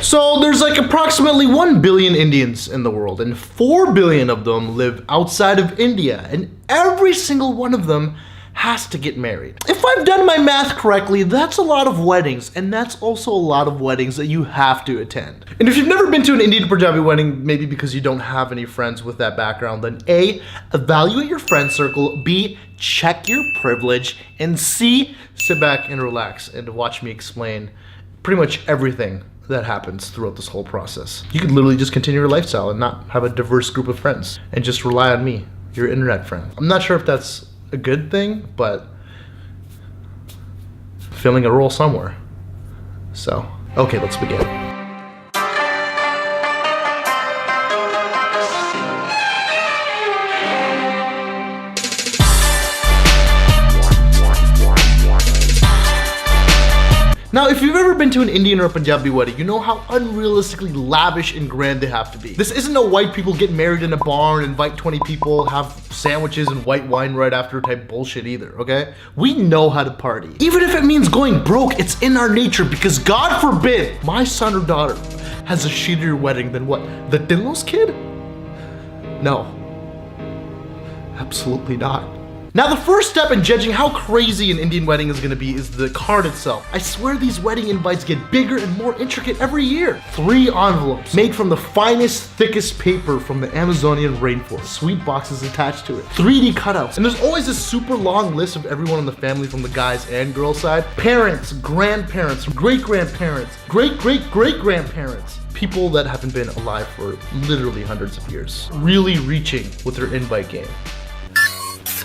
So there's like approximately 1 billion Indians in the world, and 4 billion of them live outside of India, and every single one of them has to get married. If I've done my math correctly, that's a lot of weddings, and that's also a lot of weddings that you have to attend. And if you've never been to an Indian Punjabi wedding, maybe because you don't have any friends with that background, then A, evaluate your friend circle, B, check your privilege, and C, sit back and relax and watch me explain pretty much everything that happens throughout this whole process. You could literally just continue your lifestyle and not have a diverse group of friends and just rely on me, your internet friend. I'm not sure if that's a good thing, but filling a role somewhere. So, okay, let's begin. Now, if you've ever been to an Indian or a Punjabi wedding, you know how unrealistically lavish and grand they have to be. This isn't a white people get married in a barn, invite 20 people, have sandwiches and white wine right after type bullshit either, okay? We know how to party. Even if it means going broke, it's in our nature because God forbid my son or daughter has a shittier wedding than what? The Dinlos kid? No. Absolutely not. Now, the first step in judging how crazy an Indian wedding is gonna be is the card itself. I swear these wedding invites get bigger and more intricate every year. 3 envelopes made from the finest, thickest paper from the Amazonian rainforest. Sweet boxes attached to it. 3D cutouts. And there's always a super long list of everyone in the family from the guys and girls side. Parents, grandparents, great-grandparents, great-great-great-grandparents. People that haven't been alive for literally hundreds of years. Really reaching with their invite game.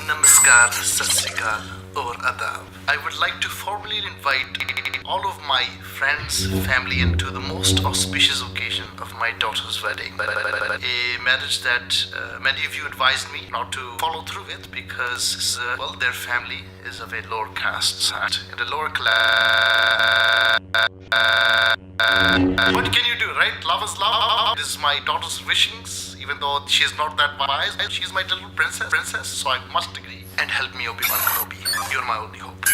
Namaskar, Sat Sri Akal, or Adab. I would like to formally invite all of my friends, family, into the most auspicious occasion of my daughter's wedding. A marriage that many of you advised me not to follow through with because, well, their family is of a lower caste and a lower class. What can you do, right? Love is love. This is my daughter's wishings, even though she is not that wise. She's my little princess, so I must agree. And help me, Obi-Wan Kenobi. You're my only hope.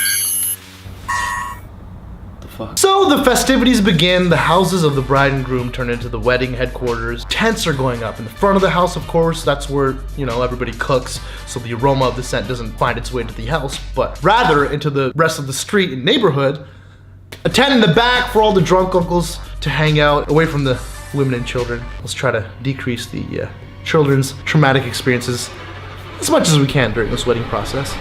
So the festivities begin. The houses of the bride and groom turn into the wedding headquarters. Tents are going up in the front of the house, of course. That's where, you know, everybody cooks, so the aroma of the scent doesn't find its way into the house, but rather into the rest of the street and neighborhood. A tent in the back for all the drunk uncles to hang out, away from the women and children. Let's try to decrease the children's traumatic experiences as much as we can during this wedding process.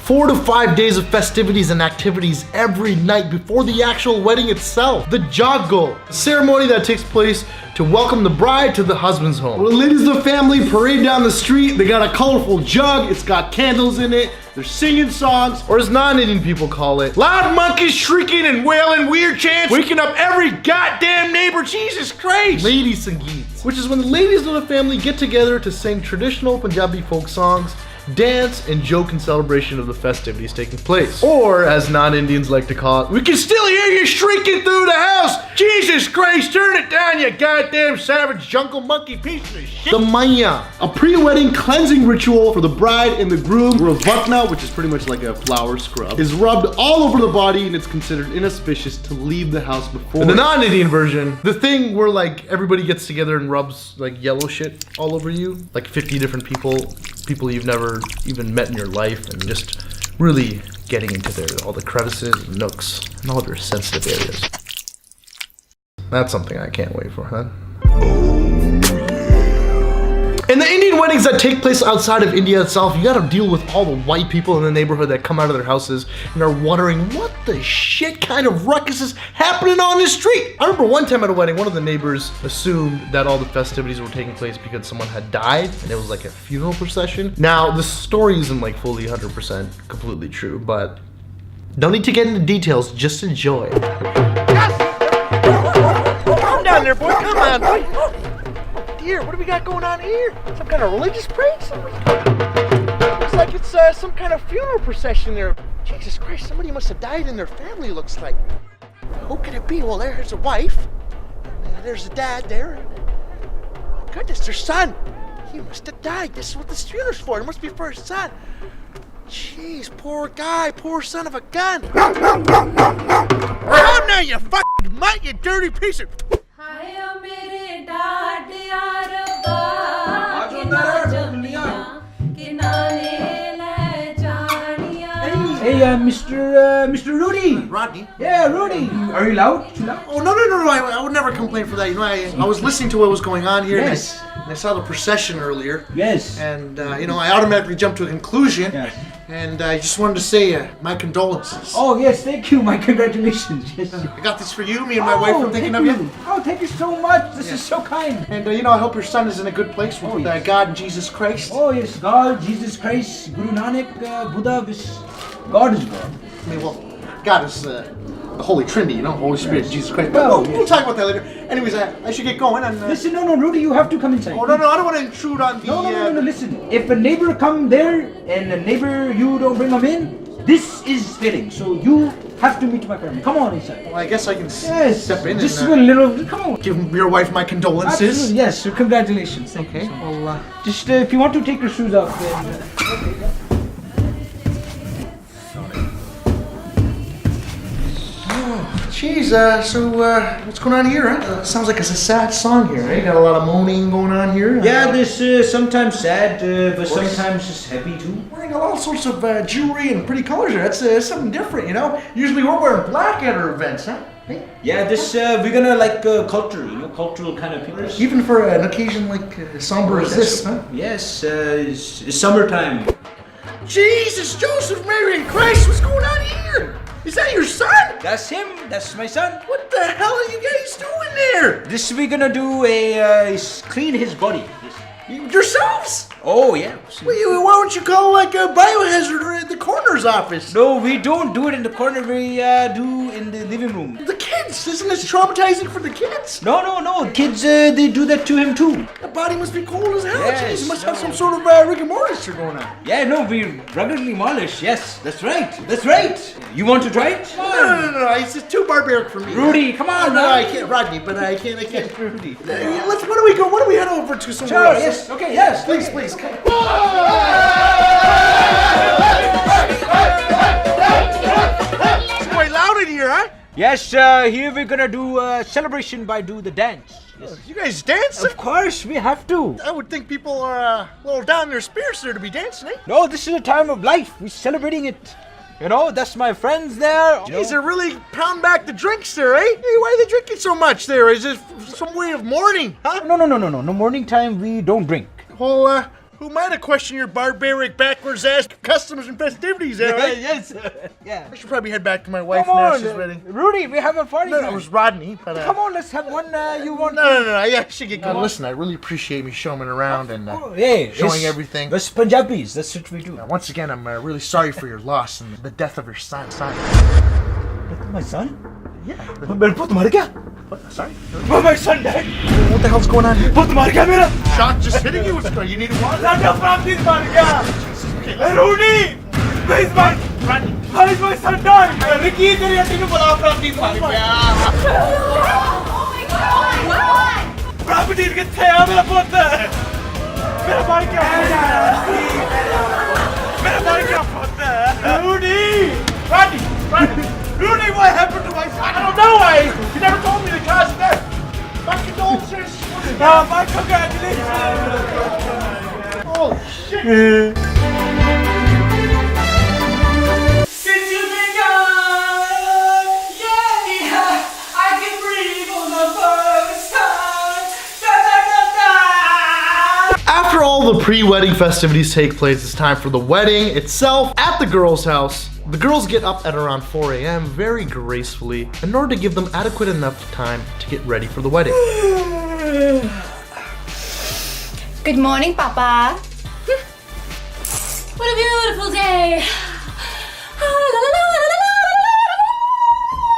4 to 5 days of festivities and activities every night before the actual wedding itself. The jago, a ceremony that takes place to welcome the bride to the husband's home. Well, the ladies of the family parade down the street. They got a colorful jug. It's got candles in it. They're singing songs, or as non-Indian people call it, loud monkeys shrieking and wailing weird chants, waking up every goddamn neighbor. Jesus Christ! Lady Sangeets, which is when the ladies of the family get together to sing traditional Punjabi folk songs, dance, and joke in celebration of the festivities taking place. Or, as non-Indians like to call it, we can still hear you shrieking through the house! Jesus Christ, turn it down, you goddamn savage jungle monkey piece of shit! The Maya, a pre-wedding cleansing ritual for the bride and the groom, where a vakna, which is pretty much like a flour scrub, is rubbed all over the body, and it's considered inauspicious to leave the house before. In the non-Indian version, the thing where like everybody gets together and rubs like yellow shit all over you, like 50 different people you've never even met in your life, and just really getting into all the crevices and nooks and all their sensitive areas. That's something I can't wait for, huh? In the Indian weddings that take place outside of India itself, you gotta deal with all the white people in the neighborhood that come out of their houses and are wondering what the shit kind of ruckus is happening on the street. I remember one time at a wedding, one of the neighbors assumed that all the festivities were taking place because someone had died and it was like a funeral procession. Now, the story isn't like fully 100% completely true, but don't need to get into details, just enjoy. Yes! Calm down there, boy, come on, boy. Here, what do we got going on here? Some kind of religious parade? Looks like it's some kind of funeral procession there. Jesus Christ, somebody must have died in their family, looks like. Who could it be? Well, there's a wife. There's a dad there. Oh, goodness, their son. He must have died. This is what this funeral's for. It must be for his son. Jeez, poor guy, poor son of a gun. Come now, you fucking mutt, you dirty piece of... Hey, Mr. Rudy. Rodney? Yeah, Rudy. Are you loud? Too loud? Oh, no. I would never complain for that. You know, I was listening to what was going on here. Yes. And I saw the procession earlier. Yes. And, you know, I automatically jumped to a conclusion. Yes. And I just wanted to say my condolences. Oh, yes, thank you. My congratulations. Yes. I got this for you. Me and my wife are thinking of you. Oh, thank you so much. This is so kind. And, you know, I hope your son is in a good place with yes. God and Jesus Christ. Oh, yes, God, Jesus Christ, Guru Nanak, Buddha, God is God. I mean, well, God is the Holy Trinity, you know, Holy Spirit, Jesus Christ. But Well, we'll talk about that later. Anyways, I should get going. And, Listen, no, Rudy, you have to come inside. Oh, no, I don't want to intrude on the... No, listen. If a neighbor come there and a neighbor, you don't bring them in, this is fitting. So you have to meet my family. Come on inside. Well, I guess I can Yes, step in just and a little, come on. give your wife my condolences. Absolutely, yes, so congratulations. Thank Okay, you. well, Just if you want to take your shoes off, then... Jeez, so what's going on here, huh? Sounds like it's a sad song here, right? Got a lot of moaning going on here. Yeah, this sometimes sad, but sometimes just happy too. Wearing all sorts of jewelry and pretty colors here. That's something different, you know? Usually we're wearing black at our events, huh? Hey? Yeah, this we're gonna like culture, you know, cultural kind of pictures. Even for an occasion like somber as this, huh? Yes, it's summertime. Jesus, Joseph, Mary, and Christ, what's going on here? Is that your son? That's him. That's my son. What the hell are you guys doing there? This we're gonna do a clean his body. Yourselves? Oh yeah. Well, why don't you call like a biohazard at the coroner's office? No, we don't do it in the corner. We do in the living room. The kids, isn't this traumatizing for the kids? No. Kids, they do that to him too. The body must be cold as hell. Yes, Jeez, you must no. have some sort of rigor mortis here going on. Yeah, no, we ruggedly demolish. Yes, that's right. That's right. You want to try it? No, it's just too barbaric for me. Rudy, come on, No, I man. can't, Rodney, but I can't. Rudy. Where do we go? Where do we head over to somewhere Sure, else? yes. Okay, yes. Please, come. It's quite loud in here, huh? Yes, here we're gonna do a celebration by do the dance. Yes. You guys dance? Of course, we have to. I would think people are a little down in their spirits there to be dancing, eh? No, this is a time of life. We're celebrating it. You know, that's my friends there. Jeez, they're really pounding back the drinks there, eh? Hey, why are they drinking so much there? Is it some way of mourning, huh? No. No morning time, we don't drink. Well, who might have questioned your barbaric, backwards ass customs and festivities there, right? Yes. Yeah. I should probably head back to my wife Come now. on, She's ready. Rudy, we have a party. No, it was Rodney, but Come on, let's have one. You want? No. I should get going. Listen, I really appreciate me showing it around and Yeah, showing everything. That's Punjabis. That's what we do. Once again, I'm really sorry for your loss and the death of your son. My son? Yeah. मेरे पुत्र मर गया? Sorry? My son died. What the hell's going on here? पुत्र मर गया मेरा. Shock just hitting you? What's going on? You need water? Raja Francis मर गया. Rudy, where is my? Rodney. How is my son died? Ricky, तेरी हड्डी में बुला Francis मर गया. Property किथे है मेरा पुत्र? मेरा भाई क्या है? मेरा भाई क्या पुत्र? Rudy, Rodney! Rudy, what happened to my son? I don't know. You never told me the cause of death. My condolences. My congratulations. Oh, shit. After all the pre-wedding festivities take place, it's time for the wedding itself at the girl's house. The girls get up at around 4 a.m. very gracefully in order to give them adequate enough time to get ready for the wedding. Good morning, Papa. What a beautiful day.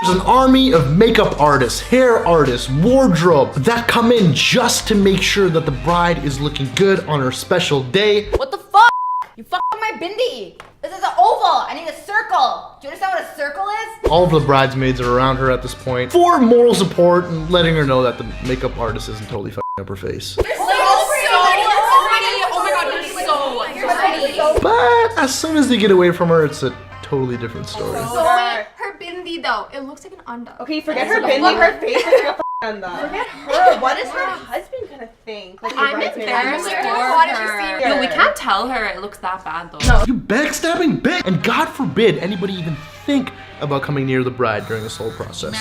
There's an army of makeup artists, hair artists, wardrobe that come in just to make sure that the bride is looking good on her special day. What the fuck? You fucked up my bindi. This is an oval. I need a circle. Do you understand what a circle is? All of the bridesmaids are around her at this point for moral support and letting her know that the makeup artist isn't totally fucking up her face. You're so pretty. Oh my god, you're so pretty. But as soon as they get away from her, it's a totally different story. So her bindi bindi though. It looks like an anda. Okay, forget her bindi. Her face is like a anda. Forget her. What is her husband gonna think? Like, I'm embarrassed for her. No, we can't tell her it looks that bad though. You backstabbing bitch! And God forbid anybody even think about coming near the bride during this whole process.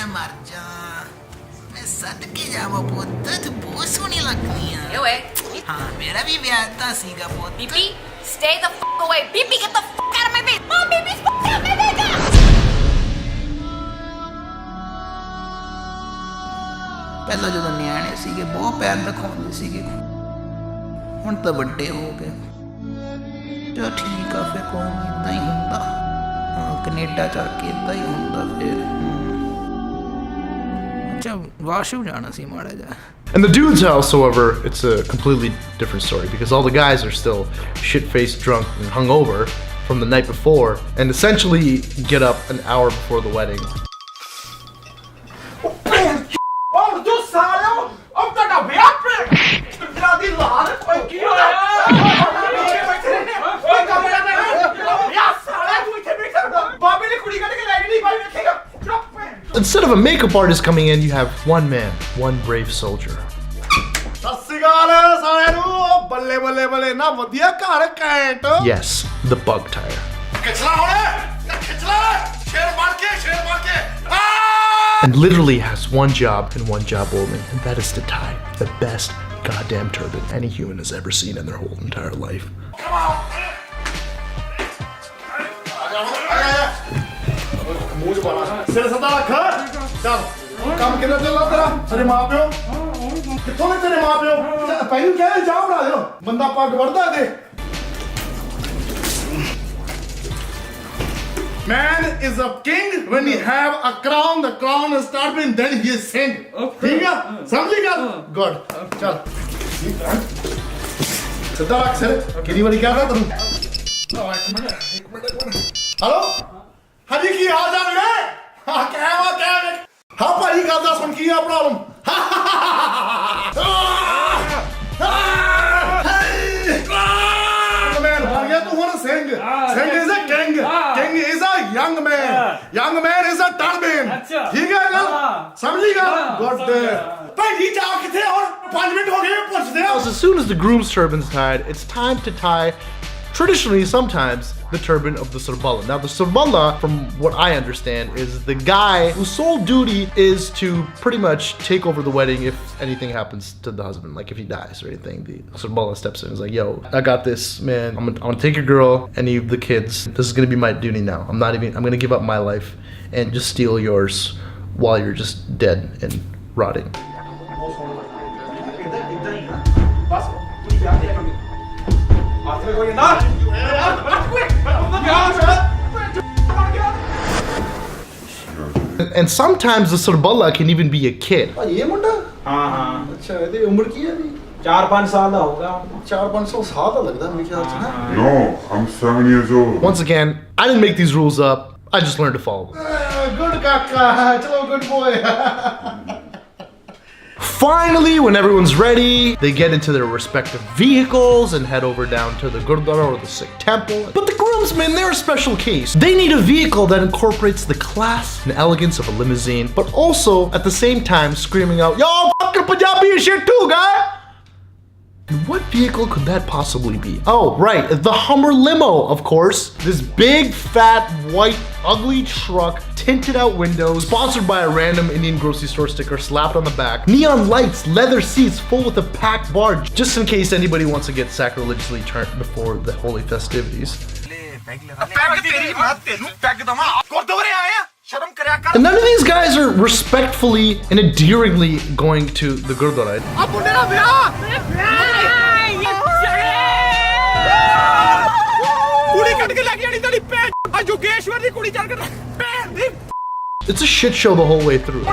Bibi, stay the f away. Bibi, get the f out of my face. Mom, Bibi's f out my makeup. ਪਹਿਲਾਂ ਜਦੋਂ ਨਿਆਣੇ ਸੀਗੇ ਬਹੁਤ ਪਿਆਰ ਦਿਖਾਉਂਦੇ ਸੀਗੇ ਹੁਣ ਤਾਂ ਵੱਡੇ ਹੋ ਗਏ ਚਲੋ ਠੀਕ ਆ ਫਿਰ ਕੋਈ ਨਹੀਂ ਇਦਾਂ ਹੀ ਹੁੰਦਾ ਕੈਨੇਡਾ ਚੱਲ ਕੇ ਇਦਾਂ ਹੀ ਹੁੰਦਾ ਫਿਰ ਅੱਛਾ ਵਾਸ਼ਰੂਮ ਜਾਣਾ ਸੀ ਮਾੜਾ ਜਿਹਾ In the dude's house, however, it's a completely different story because all the guys are still shit-faced, drunk, and hungover from the night before, and essentially get up an hour before the wedding. Instead of a makeup artist coming in, you have one man, one brave soldier. Yes, the bug tire. And literally has one job and one job only, and that is to tie the best goddamn turban any human has ever seen in their whole entire life. ਸਿਰ ਸਦਾ ਰੱਖ ਚੱਲ ਕੰਮ ਕਿੰਨਾ ਚੱਲਦਾ ਤੇਰਾ ਤੇਰੇ ਮਾਪਿਓ ਕਿੱਥੋਂ ਨੇ ਤੇਰੇ ਮਾਪਿਓ ਪਹਿਲਾਂ ਕਹਿੰਦੇ ਚਾਹ ਬਣਾ ਦਿਓ ਬੰਦਾ ਪੱਗ ਵੜਦਾ ਤੇ Man is a king when he have a crown. The crown is turban, then he is king. ठीक है? समझ गया? Good. चल. सिद्धा रख सिर. कितनी बारी क्या था तुम? एक मिनट. हेलो? हाँ जी की हाल चाल है? हाँ क्या है? हाँ भाई का था सुन की है प्रॉब्लम? Man, बन गया तू होना Singh. Singh is a king. King is a young man. Young man is a turban. ठीक है ना? समझिएगा? Good. भाई ये चाव कितने और 5 मिनट हो गए पहुंचते हैं. As soon as the groom's turban's tied, it's time to tie, traditionally sometimes, the turban of the Sarbala. Now the Sarbala, from what I understand, is the guy whose sole duty is to pretty much take over the wedding if anything happens to the husband, like if he dies or anything. The Sarbala steps in and is like, yo, I got this, man. I'm gonna take your girl and you the kids. This is gonna be my duty now. I'm gonna give up my life and just steal yours while you're just dead and rotting. And sometimes the Sarbala can even be a kid. ये मुंडा हाँ अच्छा ਇਹਦੀ ਉਮਰ ਕੀ ਹੈ ਜੀ 4-5 ਸਾਲ ਦਾ ਹੋਊਗਾ 4-5 ਸਾਲ ਦਾ ਲੱਗਦਾ ਮੇਰੇ ਖਿਆਲ ਚ ਨਾ No, I'm 7 years old. Once again, I didn't make these rules up. I just learned to follow them. Good kaka chalo good boy. Finally, when everyone's ready, they get into their respective vehicles and head over down to the Gurdwara or the Sikh temple. But the groomsmen, they're a special case. They need a vehicle that incorporates the class and elegance of a limousine, but also at the same time screaming out, "Yo, fucking Punjabi and shit too, guy!" And what vehicle could that possibly be? Oh, right, the Hummer limo, of course. This big, fat, white, ugly truck, tinted out windows, sponsored by a random Indian grocery store sticker slapped on the back, neon lights, leather seats full with a packed bar, just in case anybody wants to get sacrilegiously turned before the holy festivities. And none of these guys are respectfully and endearingly going to the Gurdwara. It's a shit show the whole way through.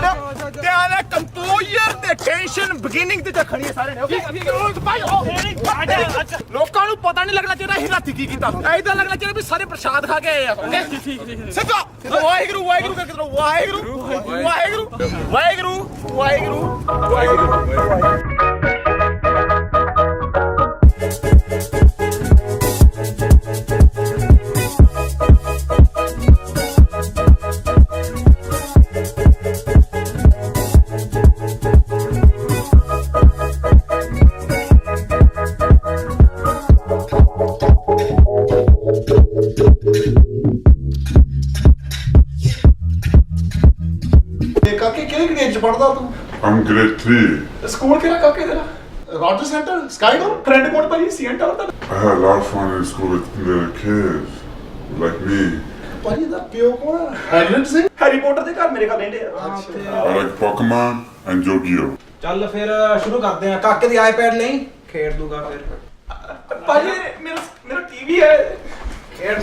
Tension beginning ਤੇ ਰੱਖਣੀ ਸਾਰੇ ਨੇ okay ਲੋਕਾਂ ਨੂੰ ਪਤਾ ਨਹੀਂ ਲੱਗਣਾ ਚਾਹੀਦਾ ਅਸੀਂ ਰਾਤੀ ਕੀ ਕੀਤਾ ਐਦਾਂ ਲੱਗਣਾ ਚਾਹੀਦਾ ਵੀ ਸਾਰੇ ਪ੍ਰਸ਼ਾਦ ਖਾ ਕੇ ਆਏ ਆ ਓਕੇ ਸਿੱਧਾ ਵਾਹਿਗੁਰੂ ਵਾਹਿਗੁਰੂ ਕਰਕੇ ਕਰੋ ਵਾਹਿਗੁਰੂ ਵਾਹਿਗੁਰੂ ਵਾਹਿਗੁਰੂ ਵਾਹਿਗੁਰੂ ਕਾਕੇ ਕਿਹੜੇ ਗ੍ਰੇਡ ਚ ਪੜਦਾ ਤੂੰ? I'm grade 3. ਸਕੂਲ ਕਿਹੜਾ ਕਾਕੇ ਤੇਰਾ? ਰਾਜਰ ਸੈਂਟਰ ਸਕਾਈ ਡੋ ਫਰੈਂਡ ਕੋਡ ਭਾਜੀ ਸੀਐਂਟ ਵਾਲਾ ਤਾਂ I had a lot of fun in school with little kids like me. ਭਾਜੀ ਦਾ ਪਿਓ ਕੋਣ ਆ? ਹੈਰੀਨਟ ਸਿੰਘ? ਹੈਰੀ ਪੋਟਰ ਦੇ ਘਰ ਮੇਰੇ ਘਰ ਰਹਿੰਦੇ ਆ। I like Pokemon and Yu-Gi-Oh. ਚੱਲ ਫਿਰ ਸ਼ੁਰੂ ਕਰਦੇ ਆ। ਕਾਕੇ ਦੀ ਆਈਪੈਡ ਲਈ ਖੇਡ ਦੂਗਾ ਫਿਰ। ਭਾਜੀ ਮੇਰਾ ਟੀਵੀ ਹੈ। ਖੇਡ